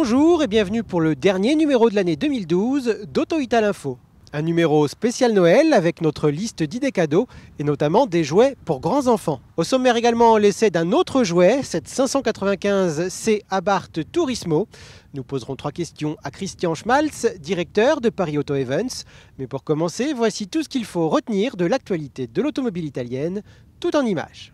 Bonjour et bienvenue pour le dernier numéro de l'année 2012 d'Auto-Ital Info. Un numéro spécial Noël avec notre liste d'idées cadeaux et notamment des jouets pour grands enfants. Au sommaire également l'essai d'un autre jouet, cette 595 C Abarth Turismo. Nous poserons 3 questions à Christian Schmalz, directeur de Paris Auto Events. Mais pour commencer, voici tout ce qu'il faut retenir de l'actualité de l'automobile italienne, tout en images.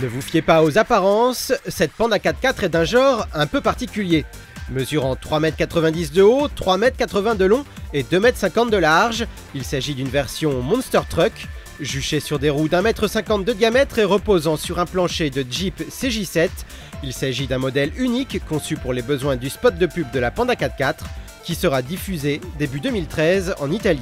Ne vous fiez pas aux apparences, cette Panda 4x4 est d'un genre un peu particulier. Mesurant 3,90 m de haut, 3,80 m de long et 2,50 m de large, il s'agit d'une version Monster Truck, juchée sur des roues d'1,50 m de diamètre et reposant sur un plancher de Jeep CJ7. Il s'agit d'un modèle unique conçu pour les besoins du spot de pub de la Panda 4x4 qui sera diffusé début 2013 en Italie.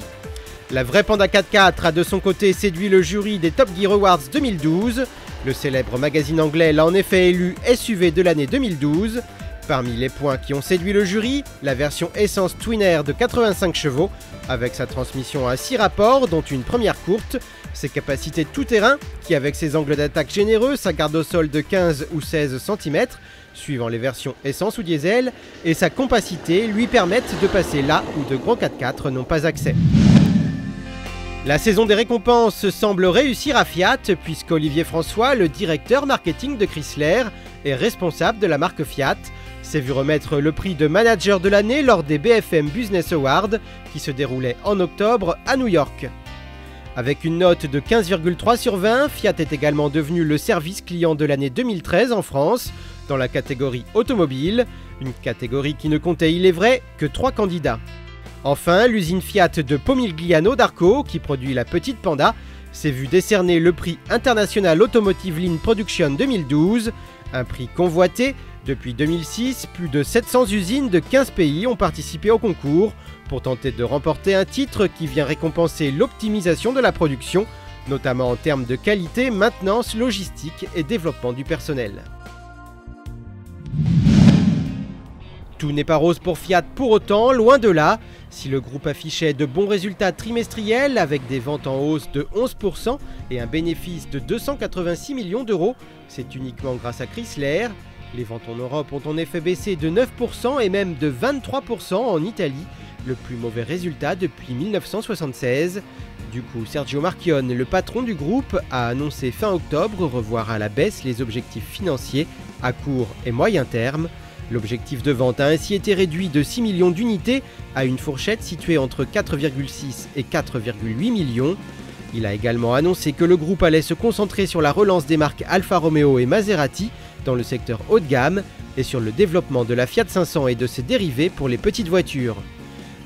La vraie Panda 4x4 a de son côté séduit le jury des Top Gear Awards 2012. Le célèbre magazine anglais l'a en effet élu SUV de l'année 2012. Parmi les points qui ont séduit le jury, la version essence Twin Air de 85 chevaux, avec sa transmission à 6 rapports, dont une première courte, ses capacités tout-terrain, qui avec ses angles d'attaque généreux, sa garde au sol de 15 ou 16 cm, suivant les versions essence ou diesel, et sa compacité lui permettent de passer là où de grands 4x4 n'ont pas accès. La saison des récompenses semble réussir à Fiat puisqu'Olivier François, le directeur marketing de Chrysler et responsable de la marque Fiat, s'est vu remettre le prix de manager de l'année lors des BFM Business Awards qui se déroulaient en octobre à New York. Avec une note de 15,3 sur 20, Fiat est également devenu le service client de l'année 2013 en France dans la catégorie automobile, une catégorie qui ne comptait, il est vrai, que 3 candidats. Enfin, l'usine Fiat de Pomigliano d'Arco, qui produit la petite Panda, s'est vu décerner le prix International Automotive Lean Production 2012, un prix convoité. Depuis 2006, plus de 700 usines de 15 pays ont participé au concours pour tenter de remporter un titre qui vient récompenser l'optimisation de la production, notamment en termes de qualité, maintenance, logistique et développement du personnel. Tout n'est pas rose pour Fiat pour autant, loin de là. Si le groupe affichait de bons résultats trimestriels avec des ventes en hausse de 11% et un bénéfice de 286 millions d'euros, c'est uniquement grâce à Chrysler. Les ventes en Europe ont en effet baissé de 9% et même de 23% en Italie, le plus mauvais résultat depuis 1976. Du coup, Sergio Marchionne, le patron du groupe, a annoncé fin octobre revoir à la baisse les objectifs financiers à court et moyen terme. L'objectif de vente a ainsi été réduit de 6 millions d'unités à une fourchette située entre 4,6 et 4,8 millions. Il a également annoncé que le groupe allait se concentrer sur la relance des marques Alfa Romeo et Maserati dans le secteur haut de gamme et sur le développement de la Fiat 500 et de ses dérivés pour les petites voitures.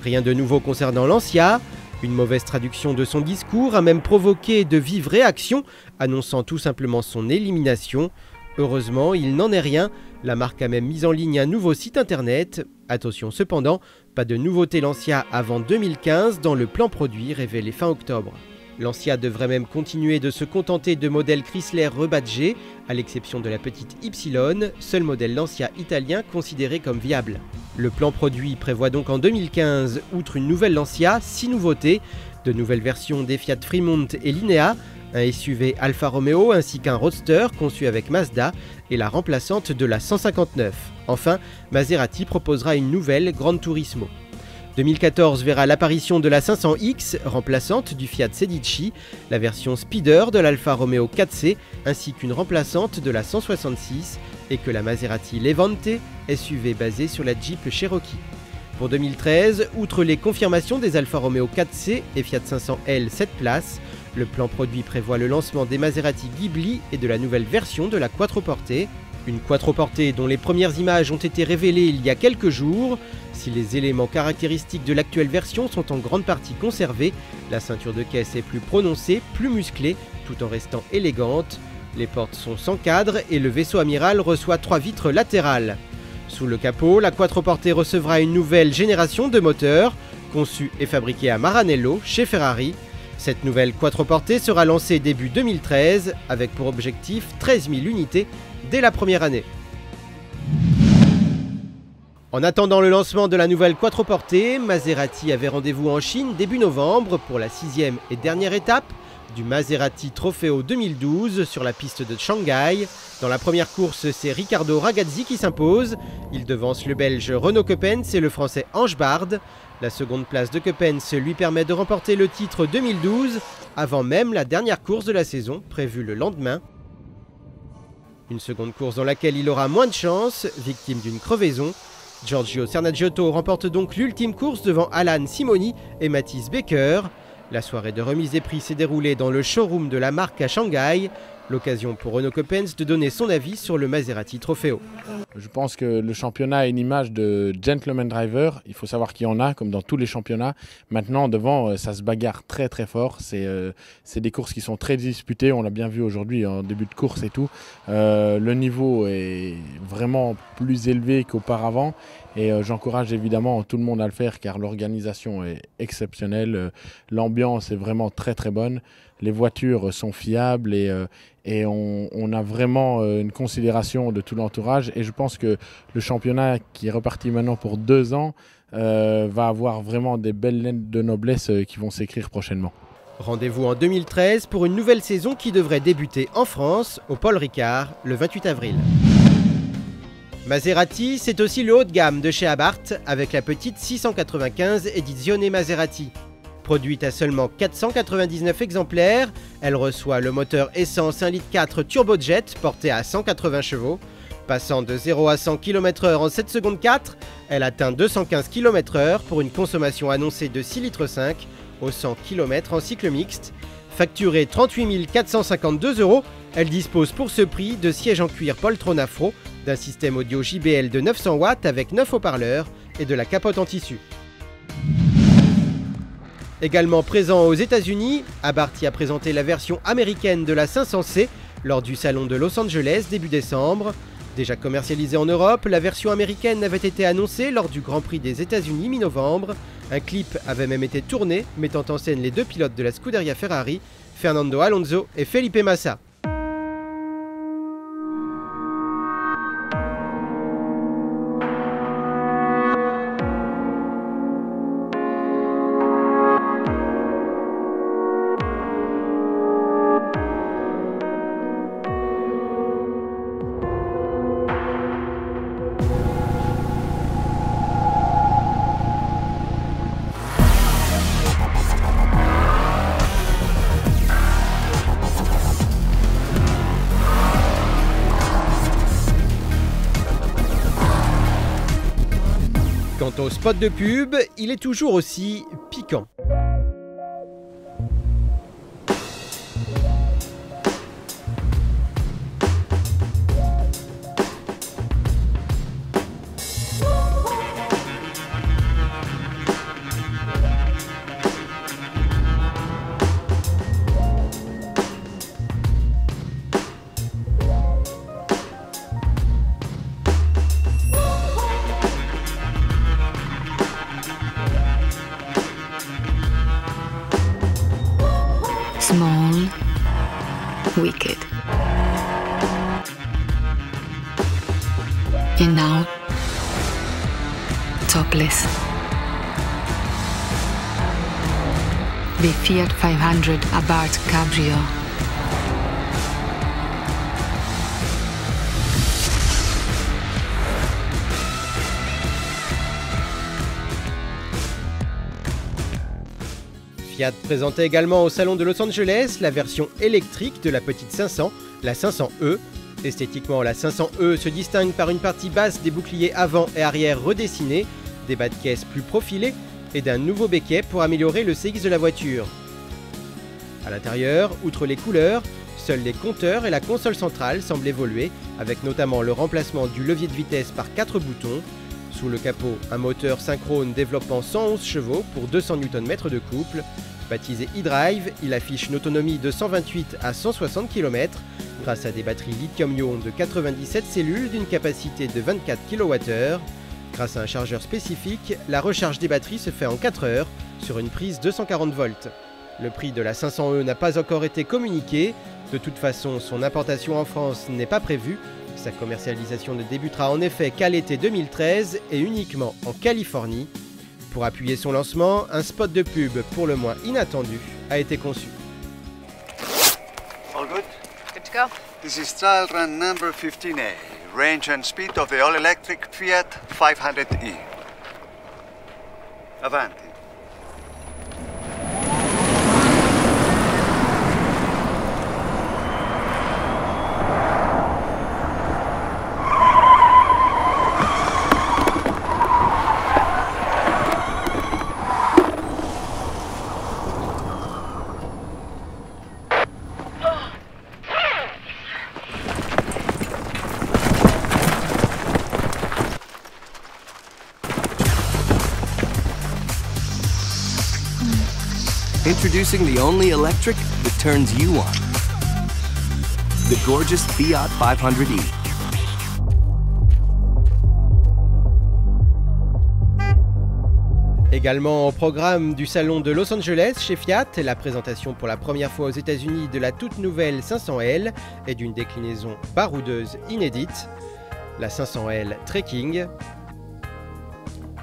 Rien de nouveau concernant Lancia. Une mauvaise traduction de son discours a même provoqué de vives réactions, annonçant tout simplement son élimination. Heureusement, il n'en est rien, la marque a même mis en ligne un nouveau site internet. Attention cependant, pas de nouveauté Lancia avant 2015 dans le plan produit révélé fin octobre. Lancia devrait même continuer de se contenter de modèles Chrysler rebadgés, à l'exception de la petite Y, seul modèle Lancia italien considéré comme viable. Le plan produit prévoit donc en 2015, outre une nouvelle Lancia, 6 nouveautés, de nouvelles versions des Fiat Fremont et Linea, un SUV Alfa Romeo ainsi qu'un Roadster conçu avec Mazda et la remplaçante de la 159. Enfin, Maserati proposera une nouvelle Grande Turismo. 2014 verra l'apparition de la 500X, remplaçante du Fiat Sedici, la version Speeder de l'Alfa Romeo 4C, ainsi qu'une remplaçante de la 166, et que la Maserati Levante, SUV basée sur la Jeep Cherokee. Pour 2013, outre les confirmations des Alfa Romeo 4C et Fiat 500L 7 places, le plan produit prévoit le lancement des Maserati Ghibli et de la nouvelle version de la Quattroporte. Une Quattroporte dont les premières images ont été révélées il y a quelques jours. Si les éléments caractéristiques de l'actuelle version sont en grande partie conservés, la ceinture de caisse est plus prononcée, plus musclée, tout en restant élégante. Les portes sont sans cadre et le vaisseau amiral reçoit 3 vitres latérales. Sous le capot, la Quattroporte recevra une nouvelle génération de moteurs, conçue et fabriquée à Maranello, chez Ferrari. Cette nouvelle Quattroporte sera lancée début 2013, avec pour objectif 13 000 unités dès la première année. En attendant le lancement de la nouvelle Quattroporte, Maserati avait rendez-vous en Chine début novembre pour la 6e et dernière étape du Maserati Trofeo 2012 sur la piste de Shanghai. Dans la première course, c'est Riccardo Ragazzi qui s'impose. Il devance le Belge Renaud Coppens et le Français Ange Bard. La seconde place de Coppens lui permet de remporter le titre 2012, avant même la dernière course de la saison, prévue le lendemain. Une seconde course dans laquelle il aura moins de chance, victime d'une crevaison. Giorgio Cernaggiotto remporte donc l'ultime course devant Alan Simoni et Mathis Becker. La soirée de remise des prix s'est déroulée dans le showroom de la marque à Shanghai. L'occasion pour Renaud Coppens de donner son avis sur le Maserati Trofeo. Je pense que le championnat a une image de gentleman driver. Il faut savoir qu'il y en a, comme dans tous les championnats. Maintenant, devant, ça se bagarre très très fort. C'est des courses qui sont très disputées. On l'a bien vu aujourd'hui en début de course et tout. Le niveau est vraiment plus élevé qu'auparavant. Et j'encourage évidemment tout le monde à le faire car l'organisation est exceptionnelle. L'ambiance est vraiment très très bonne. Les voitures sont fiables et on a vraiment une considération de tout l'entourage. Et je pense que le championnat qui est reparti maintenant pour 2 ans va avoir vraiment des belles lettres de noblesse qui vont s'écrire prochainement. Rendez-vous en 2013 pour une nouvelle saison qui devrait débuter en France, au Paul Ricard, le 28 avril. Maserati, c'est aussi le haut de gamme de chez Abarth avec la petite 695 Edizione Maserati. Produite à seulement 499 exemplaires, elle reçoit le moteur essence 1,4 litre turbojet porté à 180 chevaux. Passant de 0 à 100 km/h en 7 secondes 4, elle atteint 215 km/h pour une consommation annoncée de 6,5 litres au 100 km en cycle mixte. Facturée 38 452 €, elle dispose pour ce prix de sièges en cuir Poltron Afro, d'un système audio JBL de 900 watts avec 9 haut-parleurs et de la capote en tissu. Également présent aux États-Unis, Abarth y a présenté la version américaine de la 500C lors du salon de Los Angeles début décembre. Déjà commercialisée en Europe, la version américaine avait été annoncée lors du Grand Prix des États-Unis mi-novembre. Un clip avait même été tourné, mettant en scène les deux pilotes de la Scuderia Ferrari, Fernando Alonso et Felipe Massa. Quant au spot de pub, il est toujours aussi piquant. Small, wicked. And now, topless. The Fiat 500 Abarth Cabrio. Fiat présentait également au salon de Los Angeles la version électrique de la petite 500, la 500e. Esthétiquement, la 500e se distingue par une partie basse des boucliers avant et arrière redessinés, des bas de caisse plus profilés et d'un nouveau béquet pour améliorer le CX de la voiture. À l'intérieur, outre les couleurs, seuls les compteurs et la console centrale semblent évoluer, avec notamment le remplacement du levier de vitesse par 4 boutons. Sous le capot, un moteur synchrone développant 111 chevaux pour 200 Nm de couple. Baptisé e-Drive, il affiche une autonomie de 128 à 160 km grâce à des batteries lithium-ion de 97 cellules d'une capacité de 24 kWh. Grâce à un chargeur spécifique, la recharge des batteries se fait en 4 heures sur une prise 240 volts. Le prix de la 500e n'a pas encore été communiqué. De toute façon, son importation en France n'est pas prévue. Sa commercialisation ne débutera en effet qu'à l'été 2013 et uniquement en Californie. Pour appuyer son lancement, un spot de pub pour le moins inattendu a été conçu. go. This is trial run number 15A. Range and speed of the all-electric Fiat 500e. Avanti. Introducing the only electric that turns you on. The gorgeous Fiat 500e. Également au programme du salon de Los Angeles chez Fiat, la présentation pour la première fois aux États-Unis de la toute nouvelle 500L et d'une déclinaison baroudeuse inédite, la 500L Trekking.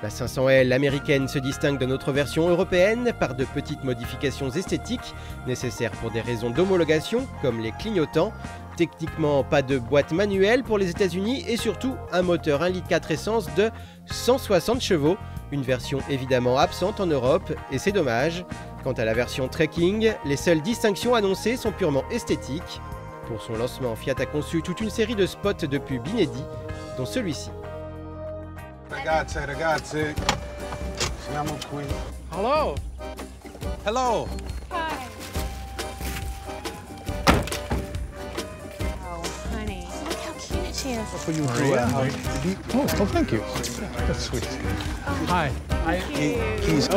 La 500L américaine se distingue de notre version européenne par de petites modifications esthétiques nécessaires pour des raisons d'homologation comme les clignotants, techniquement pas de boîte manuelle pour les États-Unis et surtout un moteur 1,4 litre essence de 160 chevaux, une version évidemment absente en Europe et c'est dommage. Quant à la version Trekking, les seules distinctions annoncées sont purement esthétiques. Pour son lancement, Fiat a conçu toute une série de spots de pub inédits, dont celui-ci. Ragazze, ragazze, siamo qui. Hello. Hello. Hi. Oh, honey. Look how cute she is. For you Oh, thank you. That's sweet. Hi. He's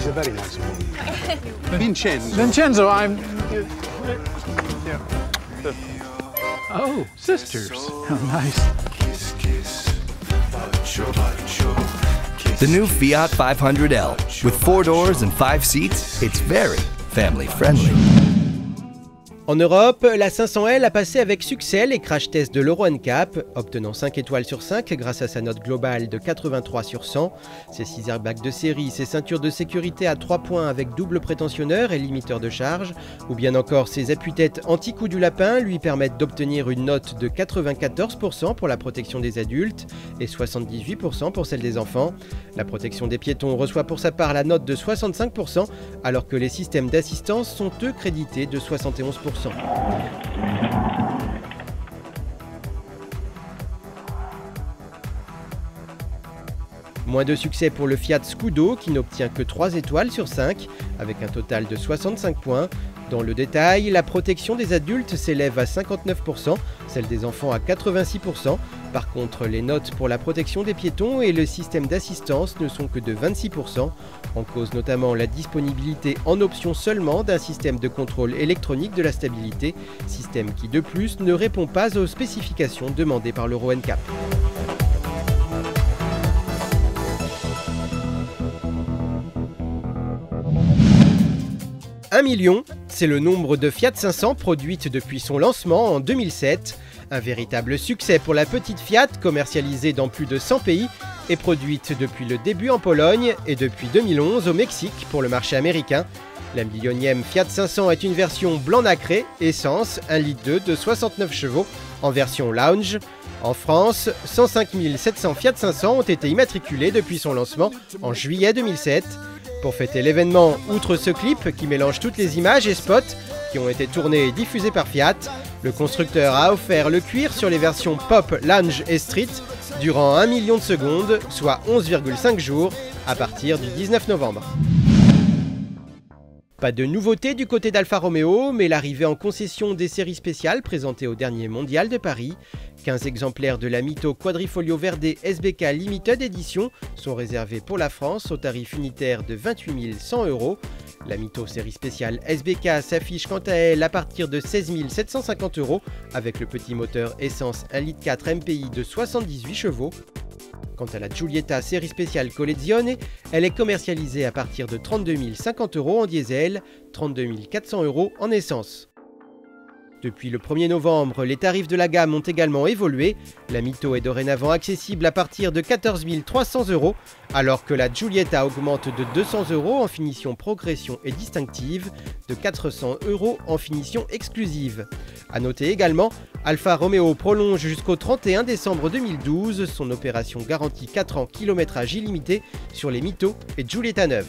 a very nice boy. Vincenzo. Vincenzo, I'm... Yeah. Oh, sisters. How nice. The new Fiat 500L. With 4 doors and 5 seats, it's very family friendly. En Europe, la 500L a passé avec succès les crash tests de l'Euro NCAP, obtenant 5 étoiles sur 5 grâce à sa note globale de 83 sur 100. Ses 6 airbags de série, ses ceintures de sécurité à 3 points avec double prétentionneur et limiteur de charge, ou bien encore ses appuis-têtes anti-coup du lapin lui permettent d'obtenir une note de 94% pour la protection des adultes et 78% pour celle des enfants. La protection des piétons reçoit pour sa part la note de 65%, alors que les systèmes d'assistance sont eux crédités de 71%. Moins de succès pour le Fiat Scudo qui n'obtient que 3 étoiles sur 5 avec un total de 65 points. Dans le détail, la protection des adultes s'élève à 59%, celle des enfants à 86%. Par contre, les notes pour la protection des piétons et le système d'assistance ne sont que de 26%. En cause notamment la disponibilité en option seulement d'un système de contrôle électronique de la stabilité, système qui de plus ne répond pas aux spécifications demandées par l'Euro NCAP. 1 million, c'est le nombre de Fiat 500 produites depuis son lancement en 2007. Un véritable succès pour la petite Fiat, commercialisée dans plus de 100 pays et produite depuis le début en Pologne et depuis 2011 au Mexique pour le marché américain. La millionième Fiat 500 est une version blanc nacré, essence, 1,2 litre de 69 chevaux, en version lounge. En France, 105 700 Fiat 500 ont été immatriculés depuis son lancement en juillet 2007. Pour fêter l'événement, outre ce clip qui mélange toutes les images et spots qui ont été tournés et diffusés par Fiat, le constructeur a offert le cuir sur les versions Pop, Lounge et Street durant 1 million de secondes, soit 11,5 jours, à partir du 19 novembre. Pas de nouveauté du côté d'Alfa Romeo, mais l'arrivée en concession des séries spéciales présentées au dernier Mondial de Paris. 15 exemplaires de la Mito Quadrifoglio Verde SBK Limited Edition sont réservés pour la France au tarif unitaire de 28 100 €. La Mito série spéciale SBK s'affiche quant à elle à partir de 16 750 € avec le petit moteur essence 1,4 litre MPI de 78 chevaux. Quant à la Giulietta série spéciale Collezione, elle est commercialisée à partir de 32 050 € en diesel, 32 400 € en essence. Depuis le 1er novembre, les tarifs de la gamme ont également évolué. La Mito est dorénavant accessible à partir de 14 300 €, alors que la Giulietta augmente de 200 € en finition progression et distinctive, de 400 € en finition exclusive. A noter également, Alfa Romeo prolonge jusqu'au 31 décembre 2012 son opération garantie 4 ans kilométrage illimité sur les Mito et Giulietta neuves.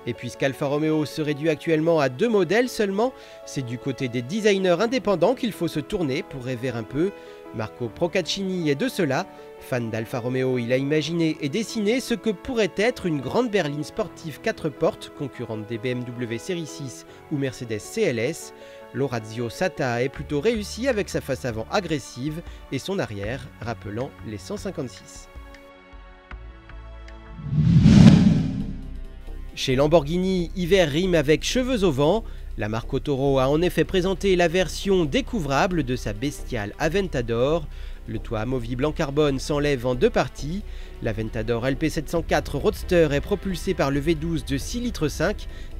Et puisqu'Alfa Romeo se réduit actuellement à 2 modèles seulement, c'est du côté des designers indépendants qu'il faut se tourner pour rêver un peu. Marco Procaccini est de cela. Fan d'Alfa Romeo, il a imaginé et dessiné ce que pourrait être une grande berline sportive 4 portes, concurrente des BMW Série 6 ou Mercedes CLS. L'Orazio Sata est plutôt réussi avec sa face avant agressive et son arrière rappelant les 156. Chez Lamborghini, hiver rime avec cheveux au vent. La marque Autoro a en effet présenté la version découvrable de sa bestiale Aventador. Le toit amovible en carbone s'enlève en 2 parties. L'Aventador LP704 Roadster est propulsé par le V12 de 6,5 litres,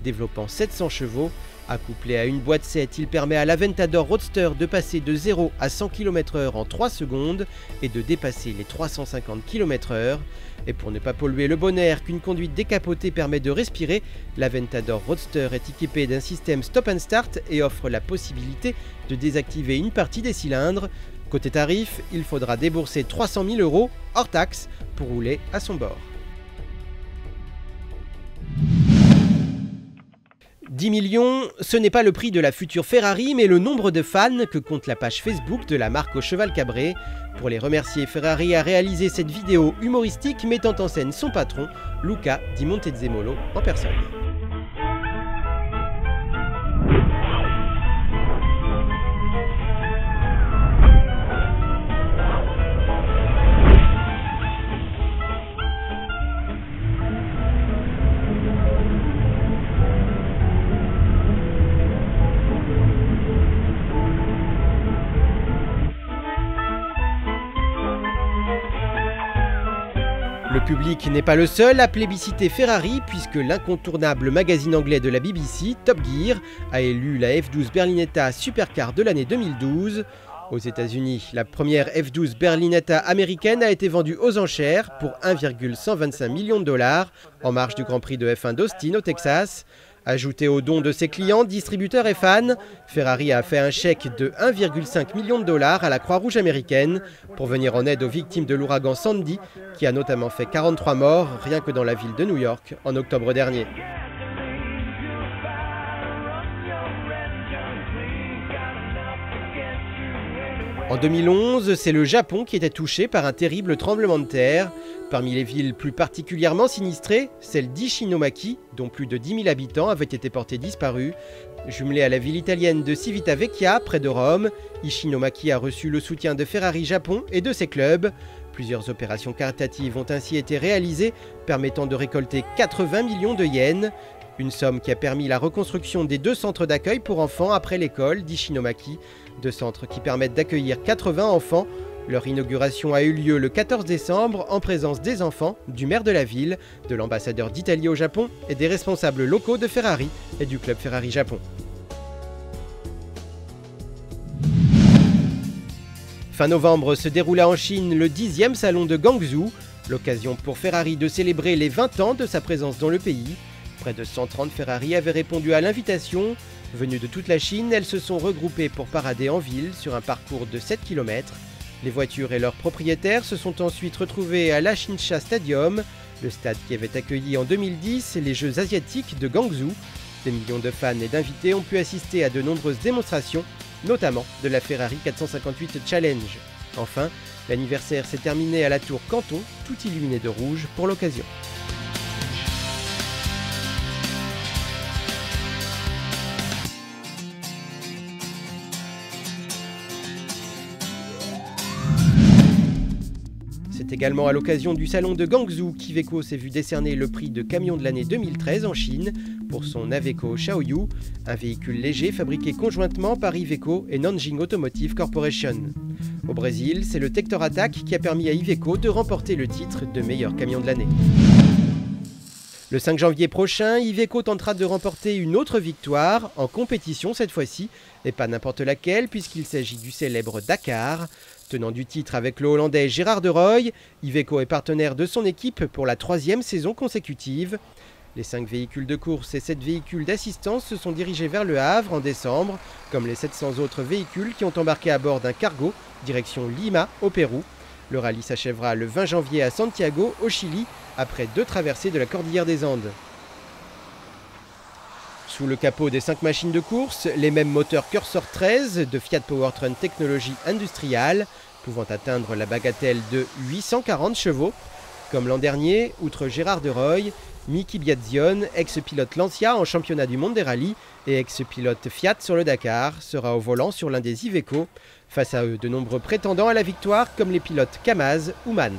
développant 700 chevaux. Accouplé à une boîte 7, il permet à l'Aventador Roadster de passer de 0 à 100 km/h en 3 secondes et de dépasser les 350 km/h. Et pour ne pas polluer le bon air qu'une conduite décapotée permet de respirer, l'Aventador Roadster est équipé d'un système stop and start et offre la possibilité de désactiver une partie des cylindres. Côté tarif, il faudra débourser 300 000 € hors taxe pour rouler à son bord. 10 millions, ce n'est pas le prix de la future Ferrari, mais le nombre de fans que compte la page Facebook de la marque au cheval cabré. Pour les remercier, Ferrari a réalisé cette vidéo humoristique mettant en scène son patron, Luca Di Montezemolo, en personne. Le public n'est pas le seul à plébisciter Ferrari puisque l'incontournable magazine anglais de la BBC, Top Gear, a élu la F12 Berlinetta Supercar de l'année 2012. Aux États-Unis, la première F12 Berlinetta américaine a été vendue aux enchères pour 1,125 millions de $, en marge du Grand Prix de F1 d'Austin au Texas. Ajouté aux dons de ses clients, distributeurs et fans, Ferrari a fait un chèque de 1,5 million de $ à la Croix-Rouge américaine pour venir en aide aux victimes de l'ouragan Sandy, qui a notamment fait 43 morts rien que dans la ville de New York en octobre dernier. En 2011, c'est le Japon qui était touché par un terrible tremblement de terre. Parmi les villes plus particulièrement sinistrées, celle d'Ishinomaki, dont plus de 10 000 habitants avaient été portés disparus. Jumelée à la ville italienne de Civitavecchia, près de Rome, Ishinomaki a reçu le soutien de Ferrari Japon et de ses clubs. Plusieurs opérations caritatives ont ainsi été réalisées, permettant de récolter 80 millions de yens. Une somme qui a permis la reconstruction des 2 centres d'accueil pour enfants après l'école d'Ishinomaki, 2 centres qui permettent d'accueillir 80 enfants. Leur inauguration a eu lieu le 14 décembre en présence des enfants, du maire de la ville, de l'ambassadeur d'Italie au Japon et des responsables locaux de Ferrari et du club Ferrari Japon. Fin novembre se déroula en Chine le 10e salon de Guangzhou, l'occasion pour Ferrari de célébrer les 20 ans de sa présence dans le pays. Près de 130 Ferrari avaient répondu à l'invitation. Venues de toute la Chine, elles se sont regroupées pour parader en ville sur un parcours de 7 km. Les voitures et leurs propriétaires se sont ensuite retrouvés à l'Ashinsha Stadium, le stade qui avait accueilli en 2010 les Jeux asiatiques de Guangzhou. Des millions de fans et d'invités ont pu assister à de nombreuses démonstrations, notamment de la Ferrari 458 Challenge. Enfin, l'anniversaire s'est terminé à la tour Canton, tout illuminé de rouge pour l'occasion. C'est également à l'occasion du salon de Guangzhou qu'Iveco s'est vu décerner le prix de camion de l'année 2013 en Chine pour son Iveco Xiaoyu, un véhicule léger fabriqué conjointement par Iveco et Nanjing Automotive Corporation. Au Brésil, c'est le Tector Attack qui a permis à Iveco de remporter le titre de meilleur camion de l'année. Le 5 janvier prochain, Iveco tentera de remporter une autre victoire, en compétition cette fois-ci, et pas n'importe laquelle puisqu'il s'agit du célèbre Dakar. Tenant du titre avec le Hollandais Gérard de Rooij, Iveco est partenaire de son équipe pour la 3e saison consécutive. Les 5 véhicules de course et 7 véhicules d'assistance se sont dirigés vers le Havre en décembre, comme les 700 autres véhicules qui ont embarqué à bord d'un cargo, direction Lima, au Pérou. Le rallye s'achèvera le 20 janvier à Santiago, au Chili, après 2 traversées de la Cordillère des Andes. Sous le capot des 5 machines de course, les mêmes moteurs Cursor 13 de Fiat Powertrain Technologie Industriale, pouvant atteindre la bagatelle de 840 chevaux. Comme l'an dernier, outre Gérard de Rooij, Miki Biazione, ex-pilote Lancia en championnat du monde des rallyes et ex-pilote Fiat sur le Dakar, sera au volant sur l'un des Iveco. Face à eux, de nombreux prétendants à la victoire comme les pilotes Kamaz ou Mann.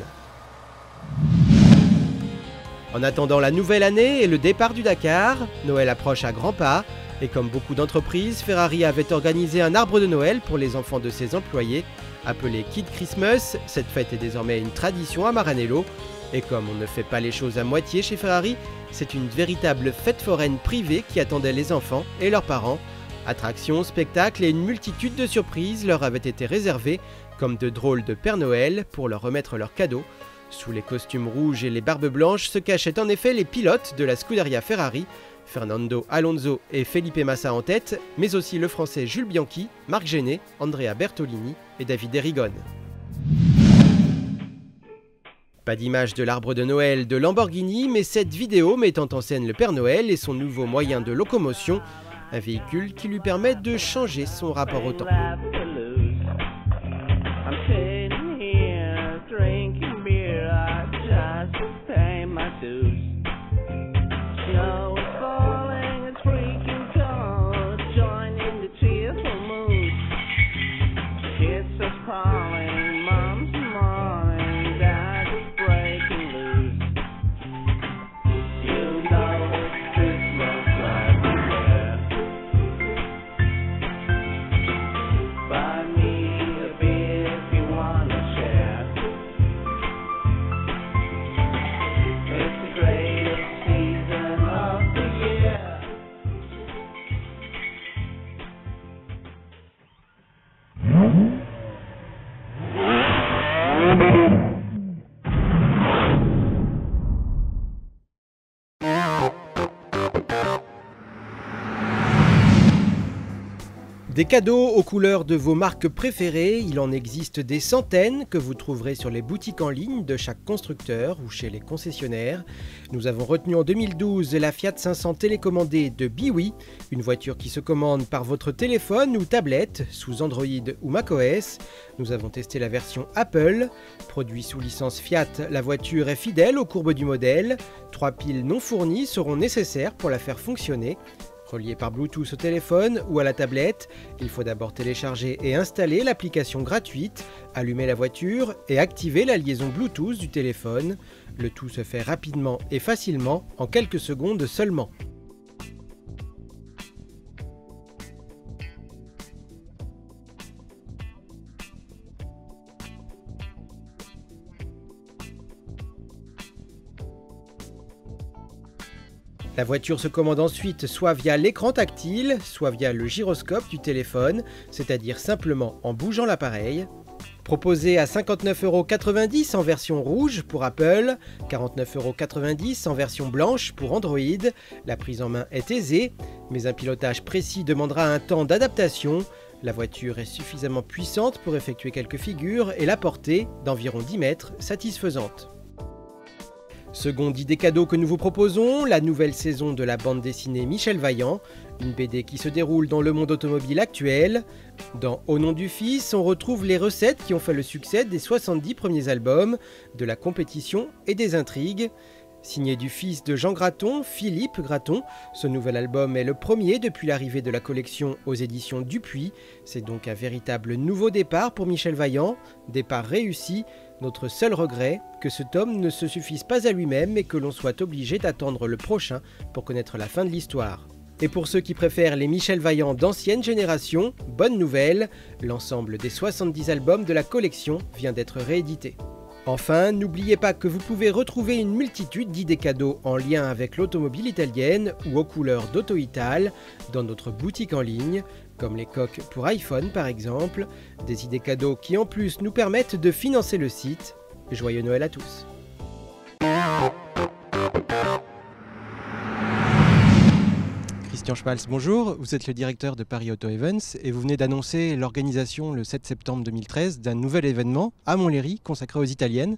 En attendant la nouvelle année et le départ du Dakar, Noël approche à grands pas et comme beaucoup d'entreprises, Ferrari avait organisé un arbre de Noël pour les enfants de ses employés. Appelé Kid Christmas, cette fête est désormais une tradition à Maranello. Et comme on ne fait pas les choses à moitié chez Ferrari, c'est une véritable fête foraine privée qui attendait les enfants et leurs parents. Attractions, spectacles et une multitude de surprises leur avaient été réservées, comme de drôles de Père Noël pour leur remettre leurs cadeaux. Sous les costumes rouges et les barbes blanches se cachaient en effet les pilotes de la Scuderia Ferrari, Fernando Alonso et Felipe Massa en tête, mais aussi le français Jules Bianchi, Marc Gené, Andrea Bertolini et David Errigon. Pas d'image de l'arbre de Noël de Lamborghini, mais cette vidéo mettant en scène le Père Noël et son nouveau moyen de locomotion, un véhicule qui lui permet de changer son rapport au temps. Des cadeaux aux couleurs de vos marques préférées, il en existe des centaines que vous trouverez sur les boutiques en ligne de chaque constructeur ou chez les concessionnaires. Nous avons retenu en 2012 la Fiat 500 télécommandée de Biwi, une voiture qui se commande par votre téléphone ou tablette sous Android ou macOS. Nous avons testé la version Apple. Produit sous licence Fiat, la voiture est fidèle aux courbes du modèle. 3 piles non fournies seront nécessaires pour la faire fonctionner. Relié par Bluetooth au téléphone ou à la tablette, il faut d'abord télécharger et installer l'application gratuite, allumer la voiture et activer la liaison Bluetooth du téléphone. Le tout se fait rapidement et facilement, en quelques secondes seulement. La voiture se commande ensuite soit via l'écran tactile, soit via le gyroscope du téléphone, c'est-à-dire simplement en bougeant l'appareil. Proposé à 59,90 € en version rouge pour Apple, 49,90 € en version blanche pour Android, la prise en main est aisée, mais un pilotage précis demandera un temps d'adaptation. La voiture est suffisamment puissante pour effectuer quelques figures et la portée, d'environ 10 mètres, satisfaisante. Seconde idée cadeau que nous vous proposons, la nouvelle saison de la bande dessinée Michel Vaillant, une BD qui se déroule dans le monde automobile actuel. Dans Au nom du fils, on retrouve les recettes qui ont fait le succès des 70 premiers albums, de la compétition et des intrigues. Signé du fils de Jean Graton, Philippe Graton, ce nouvel album est le premier depuis l'arrivée de la collection aux éditions Dupuis. C'est donc un véritable nouveau départ pour Michel Vaillant, départ réussi. Notre seul regret, que ce tome ne se suffise pas à lui-même et que l'on soit obligé d'attendre le prochain pour connaître la fin de l'histoire. Et pour ceux qui préfèrent les Michel Vaillant d'ancienne génération, bonne nouvelle, l'ensemble des 70 albums de la collection vient d'être réédité. Enfin, n'oubliez pas que vous pouvez retrouver une multitude d'idées cadeaux en lien avec l'automobile italienne ou aux couleurs d'Auto-Ital dans notre boutique en ligne, comme les coques pour iPhone par exemple, des idées cadeaux qui en plus nous permettent de financer le site. Joyeux Noël à tous! Christian Schmalz, bonjour. Vous êtes le directeur de Paris Auto Events et vous venez d'annoncer l'organisation le 7 septembre 2013 d'un nouvel événement à Montlhéry consacré aux Italiennes.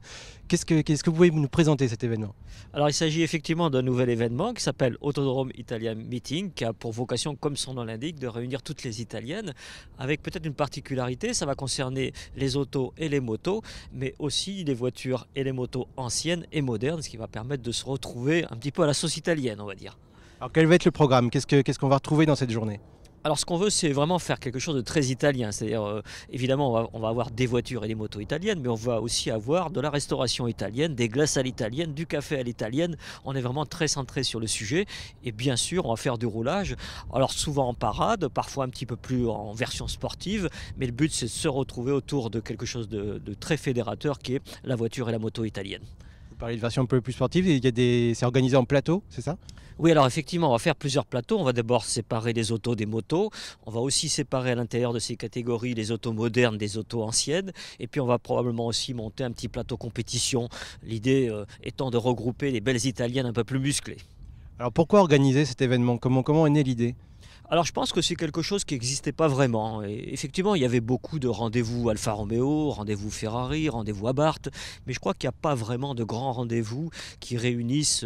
Qu'est-ce que vous pouvez nous présenter cet événement? Alors il s'agit effectivement d'un nouvel événement qui s'appelle Autodrome Italian Meeting, qui a pour vocation, comme son nom l'indique, de réunir toutes les Italiennes, avec peut-être une particularité, ça va concerner les autos et les motos, mais aussi les voitures et les motos anciennes et modernes, ce qui va permettre de se retrouver un petit peu à la sauce italienne, on va dire. Alors quel va être le programme? Qu'est-ce qu'on va retrouver dans cette journée? Alors ce qu'on veut, c'est vraiment faire quelque chose de très italien, c'est-à-dire évidemment on va avoir des voitures et des motos italiennes, mais on va aussi avoir de la restauration italienne, des glaces à l'italienne, du café à l'italienne. On est vraiment très centré sur le sujet et bien sûr on va faire du roulage, alors souvent en parade, parfois un petit peu plus en version sportive, mais le but c'est de se retrouver autour de quelque chose de très fédérateur qui est la voiture et la moto italienne. Vous parlez de version un peu plus sportive, c'est organisé en plateau, c'est ça? Oui, alors effectivement, on va faire plusieurs plateaux. On va d'abord séparer les autos des motos. On va aussi séparer à l'intérieur de ces catégories les autos modernes des autos anciennes. Et puis on va probablement aussi monter un petit plateau compétition. L'idée étant de regrouper les belles italiennes un peu plus musclées. Alors pourquoi organiser cet événement? Comment est née l'idée? Alors je pense que c'est quelque chose qui n'existait pas vraiment. Et effectivement, il y avait beaucoup de rendez-vous Alfa Romeo, rendez-vous Ferrari, rendez-vous Abarth. Mais je crois qu'il n'y a pas vraiment de grands rendez-vous qui réunissent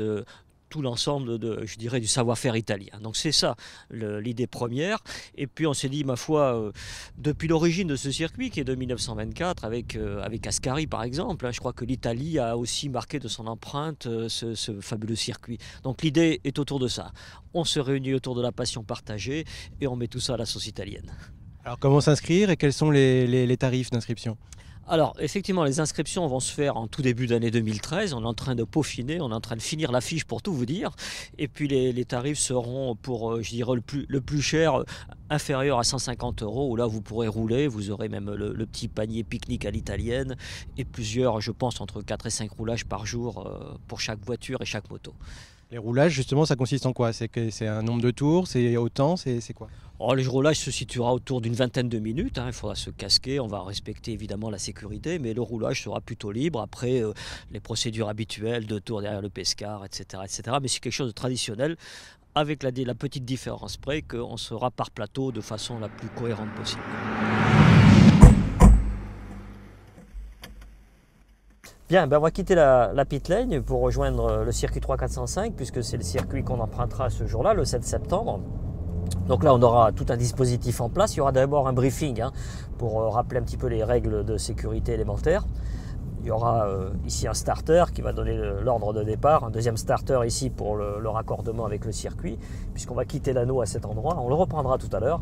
tout l'ensemble du savoir-faire italien. Donc c'est ça l'idée première. Et puis on s'est dit, ma foi, depuis l'origine de ce circuit qui est de 1924 avec Ascari par exemple, je crois que l'Italie a aussi marqué de son empreinte ce fabuleux circuit. Donc l'idée est autour de ça. On se réunit autour de la passion partagée et on met tout ça à la sauce italienne. Alors comment s'inscrire et quels sont les tarifs d'inscription? Alors effectivement, les inscriptions vont se faire en tout début d'année 2013, on est en train de peaufiner, on est en train de finir l'affiche pour tout vous dire, et puis les tarifs seront pour, je dirais, le plus cher, inférieur à 150 €, où là vous pourrez rouler, vous aurez même le petit panier pique-nique à l'italienne, et plusieurs, je pense, entre 4 et 5 roulages par jour pour chaque voiture et chaque moto. Les roulages, justement, ça consiste en quoi? C'est un nombre de tours, c'est autant, c'est quoi? Le roulage se situera autour d'une vingtaine de minutes, il faudra se casquer, on va respecter évidemment la sécurité, mais le roulage sera plutôt libre après les procédures habituelles de tour derrière le pescar, etc. Mais c'est quelque chose de traditionnel, avec la petite différence près qu'on sera par plateau de façon la plus cohérente possible. Bien, on va quitter la pit lane pour rejoindre le circuit 3405, puisque c'est le circuit qu'on empruntera ce jour-là, le 7 septembre. Donc là, on aura tout un dispositif en place. Il y aura d'abord un briefing pour rappeler un petit peu les règles de sécurité élémentaires. Il y aura ici un starter qui va donner l'ordre de départ, un deuxième starter ici pour le raccordement avec le circuit, puisqu'on va quitter l'anneau à cet endroit. On le reprendra tout à l'heure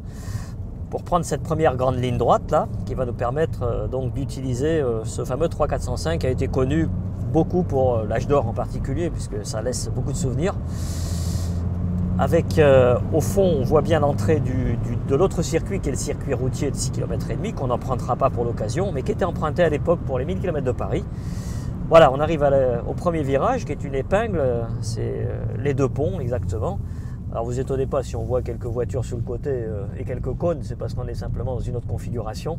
pour prendre cette première grande ligne droite là, qui va nous permettre donc d'utiliser ce fameux 3405 qui a été connu beaucoup pour l'âge d'or en particulier, puisque ça laisse beaucoup de souvenirs. Avec au fond, on voit bien l'entrée de l'autre circuit qui est le circuit routier de 6,5 km qu'on n'empruntera pas pour l'occasion, mais qui était emprunté à l'époque pour les 1000 km de Paris. Voilà, on arrive au premier virage qui est une épingle, c'est les deux ponts exactement. Alors vous étonnez pas si on voit quelques voitures sur le côté et quelques cônes, c'est parce qu'on est simplement dans une autre configuration.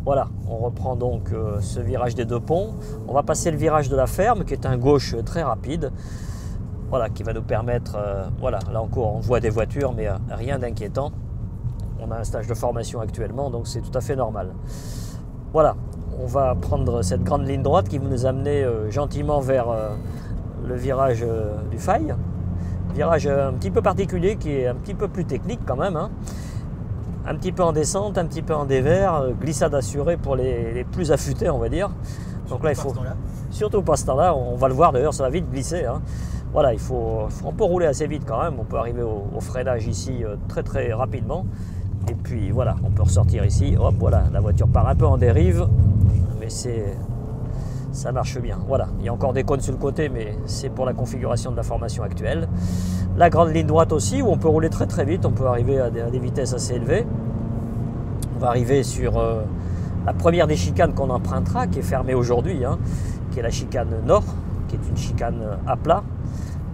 Voilà, on reprend donc ce virage des deux ponts. On va passer le virage de la ferme qui est un gauche très rapide. Voilà, qui va nous permettre, voilà, là encore on voit des voitures mais rien d'inquiétant. On a un stage de formation actuellement, donc c'est tout à fait normal. Voilà, on va prendre cette grande ligne droite qui va nous amener gentiment vers le virage du Faille. Virage un petit peu particulier qui est un petit peu plus technique quand même. Un petit peu en descente, un petit peu en dévers, glissade assurée pour les plus affûtés on va dire. Donc là il faut, surtout pas ce temps-là, on va le voir d'ailleurs, ça va vite glisser. Voilà, on peut rouler assez vite quand même, on peut arriver au freinage ici très très rapidement. Et puis voilà, on peut ressortir ici, hop voilà, la voiture part un peu en dérive, mais ça marche bien. Voilà, il y a encore des cônes sur le côté, mais c'est pour la configuration de la formation actuelle. La grande ligne droite aussi, où on peut rouler très très vite, on peut arriver à des vitesses assez élevées. On va arriver sur la première des chicanes qu'on empruntera, qui est fermée aujourd'hui, qui est la chicane nord, qui est une chicane à plat.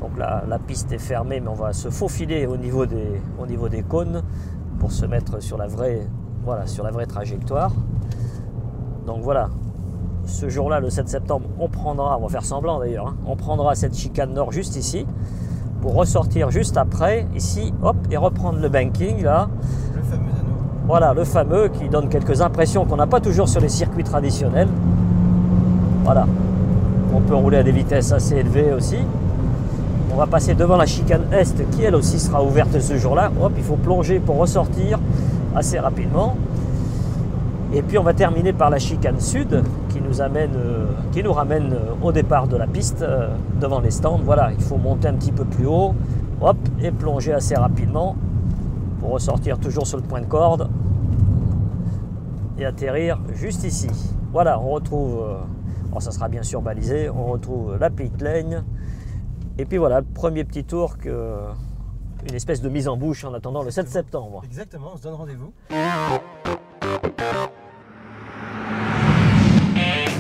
Donc la piste est fermée, mais on va se faufiler au niveau des cônes pour se mettre sur la vraie trajectoire. Donc voilà, ce jour-là, le 7 septembre, on va faire semblant d'ailleurs, on prendra cette chicane nord juste ici, pour ressortir juste après, ici, hop, et reprendre le banking là. Le fameux anneau. Voilà, le fameux qui donne quelques impressions qu'on n'a pas toujours sur les circuits traditionnels. Voilà, on peut rouler à des vitesses assez élevées aussi. On va passer devant la chicane est qui elle aussi sera ouverte ce jour-là. Hop, il faut plonger pour ressortir assez rapidement. Et puis on va terminer par la chicane sud qui nous ramène au départ de la piste devant les stands. Voilà, il faut monter un petit peu plus haut, hop, et plonger assez rapidement pour ressortir toujours sur le point de corde et atterrir juste ici. Voilà, on retrouve, alors ça sera bien sûr balisé, on retrouve la pit lane. Et puis voilà, le premier petit tour, une espèce de mise en bouche en attendant le 7 septembre. Exactement, on se donne rendez-vous.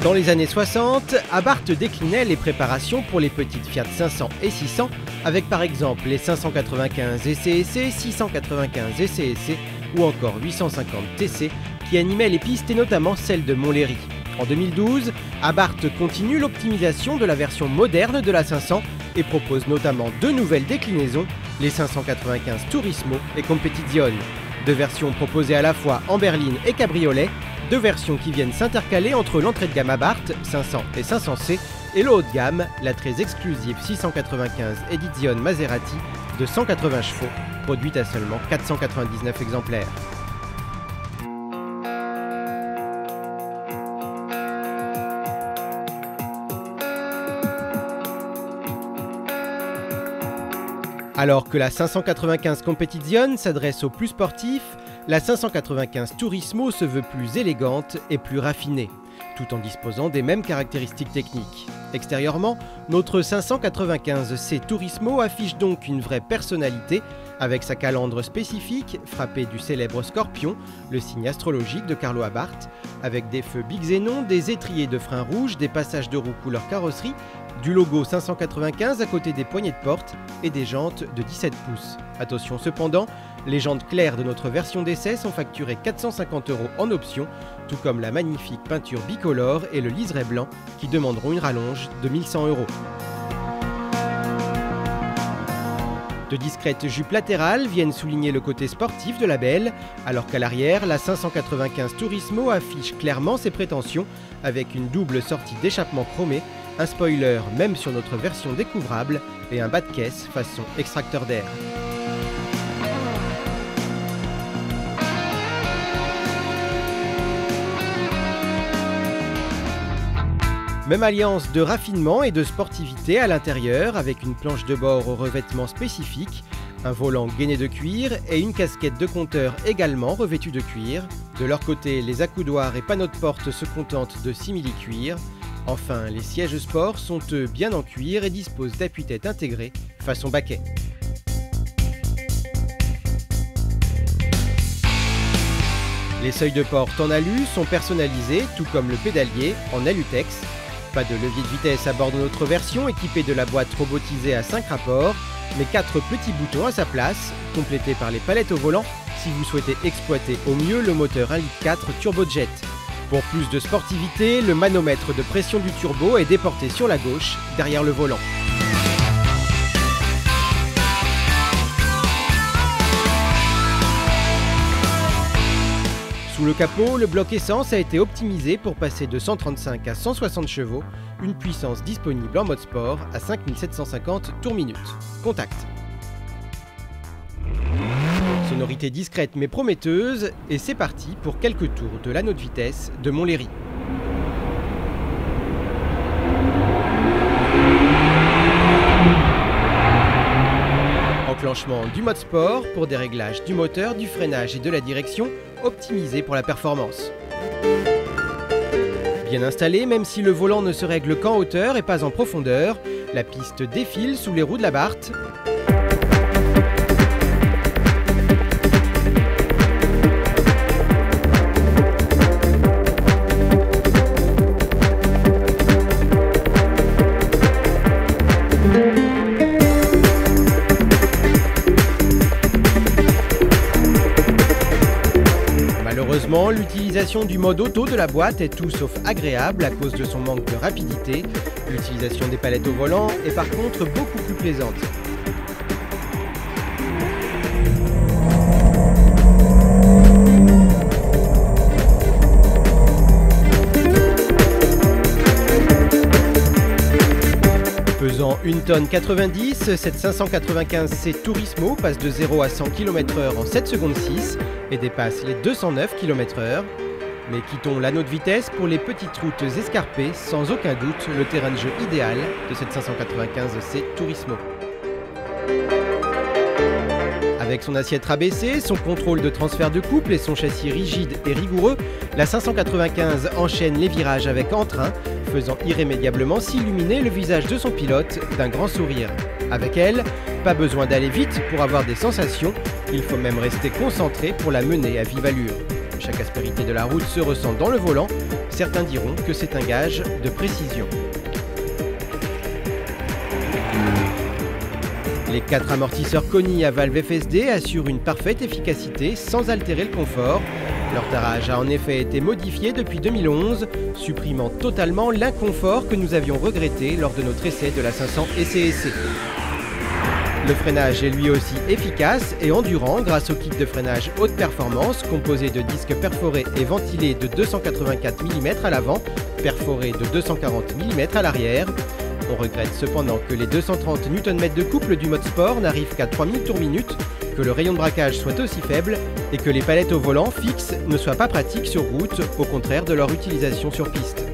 Dans les années 60, Abarth déclinait les préparations pour les petites Fiat 500 et 600 avec par exemple les 595 SCSC, 695 SCSC ou encore 850 TC qui animaient les pistes et notamment celle de Montlhéry. En 2012, Abarth continue l'optimisation de la version moderne de la 500 et propose notamment deux nouvelles déclinaisons, les 595 Turismo et Competizione. Deux versions proposées à la fois en berline et cabriolet, deux versions qui viennent s'intercaler entre l'entrée de gamme Abarth 500 et 500C et le haut de gamme, la très exclusive 695 Edizione Maserati de 180 chevaux, produite à seulement 499 exemplaires. Alors que la 595 Competizione s'adresse aux plus sportifs, la 595 Turismo se veut plus élégante et plus raffinée, tout en disposant des mêmes caractéristiques techniques. Extérieurement, notre 595C Turismo affiche donc une vraie personnalité avec sa calandre spécifique frappée du célèbre scorpion, le signe astrologique de Carlo Abarth, avec des feux bixénon, des étriers de frein rouge, des passages de roues couleur carrosserie, du logo 595 à côté des poignées de porte et des jantes de 17 pouces. Attention cependant, les jantes claires de notre version d'essai sont facturées 450 € en option, tout comme la magnifique peinture bicolore et le liseré blanc qui demanderont une rallonge de 1100 €. De discrètes jupes latérales viennent souligner le côté sportif de la belle, alors qu'à l'arrière, la 595 Turismo affiche clairement ses prétentions avec une double sortie d'échappement chromé, un spoiler même sur notre version découvrable et un bas de caisse façon extracteur d'air. Même alliance de raffinement et de sportivité à l'intérieur avec une planche de bord au revêtement spécifique, un volant gainé de cuir et une casquette de compteur également revêtue de cuir. De leur côté, les accoudoirs et panneaux de porte se contentent de simili-cuir. Enfin, les sièges sport sont eux bien en cuir et disposent d'appuis-tête intégrés façon baquet. Les seuils de porte en alu sont personnalisés, tout comme le pédalier en alutex. Pas de levier de vitesse à bord de notre version équipée de la boîte robotisée à 5 rapports, mais 4 petits boutons à sa place, complétés par les palettes au volant si vous souhaitez exploiter au mieux le moteur 1,4 litre turbojet. Pour plus de sportivité, le manomètre de pression du turbo est déporté sur la gauche, derrière le volant. Sous le capot, le bloc essence a été optimisé pour passer de 135 à 160 chevaux, une puissance disponible en mode sport à 5750 tours minute. Contact. Sonorité discrète mais prometteuse, et c'est parti pour quelques tours de l'anneau de vitesse de Montlhéry. Enclenchement du mode sport pour des réglages du moteur, du freinage et de la direction, optimisés pour la performance. Bien installé, même si le volant ne se règle qu'en hauteur et pas en profondeur, la piste défile sous les roues de l'Abarth. L'utilisation du mode auto de la boîte est tout sauf agréable à cause de son manque de rapidité. L'utilisation des palettes au volant est par contre beaucoup plus plaisante. Pesant 1 tonne 90, cette 595C Turismo passe de 0 à 100 km/h en 7 secondes 6 et dépasse les 209 km/h. Mais quittons l'anneau de vitesse pour les petites routes escarpées, sans aucun doute le terrain de jeu idéal de cette 595C Turismo. Avec son assiette rabaissée, son contrôle de transfert de couple et son châssis rigide et rigoureux, la 595 enchaîne les virages avec entrain, faisant irrémédiablement s'illuminer le visage de son pilote d'un grand sourire. Avec elle, pas besoin d'aller vite pour avoir des sensations, il faut même rester concentré pour la mener à vive allure. Chaque aspérité de la route se ressent dans le volant, certains diront que c'est un gage de précision. Les 4 amortisseurs Koni à valve FSD assurent une parfaite efficacité sans altérer le confort. Leur tarage a en effet été modifié depuis 2011, supprimant totalement l'inconfort que nous avions regretté lors de notre essai de la 500 SCSC. Le freinage est lui aussi efficace et endurant grâce au kit de freinage haute performance composé de disques perforés et ventilés de 284 mm à l'avant, perforés de 240 mm à l'arrière. On regrette cependant que les 230 Nm de couple du mode sport n'arrivent qu'à 3000 tours minute, que le rayon de braquage soit aussi faible et que les palettes au volant fixes ne soient pas pratiques sur route, au contraire de leur utilisation sur piste.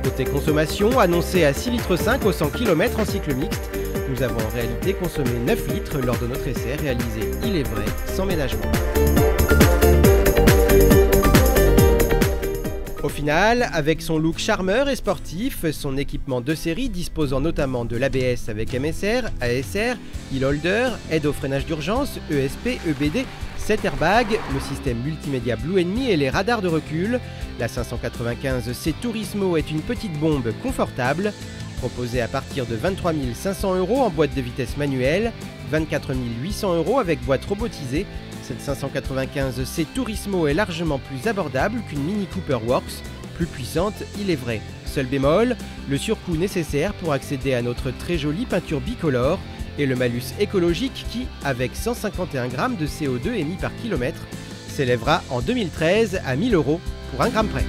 Côté consommation, annoncée à 6,5 litres au 100 km en cycle mixte, nous avons en réalité consommé 9 litres lors de notre essai réalisé, il est vrai, sans ménagement. Au final, avec son look charmeur et sportif, son équipement de série disposant notamment de l'ABS avec MSR, ASR, e-holder, aide au freinage d'urgence, ESP, EBD, 7 airbags, le système multimédia Blue Enemy et les radars de recul, la 595C Turismo est une petite bombe confortable, proposée à partir de 23 500 € en boîte de vitesse manuelle, 24 800 € avec boîte robotisée. Cette 595C Turismo est largement plus abordable qu'une Mini Cooper Works, plus puissante, il est vrai. Seul bémol, le surcoût nécessaire pour accéder à notre très jolie peinture bicolore et le malus écologique qui, avec 151 grammes de CO2 émis par kilomètre, s'élèvera en 2013 à 1 000 € pour 1 gramme près.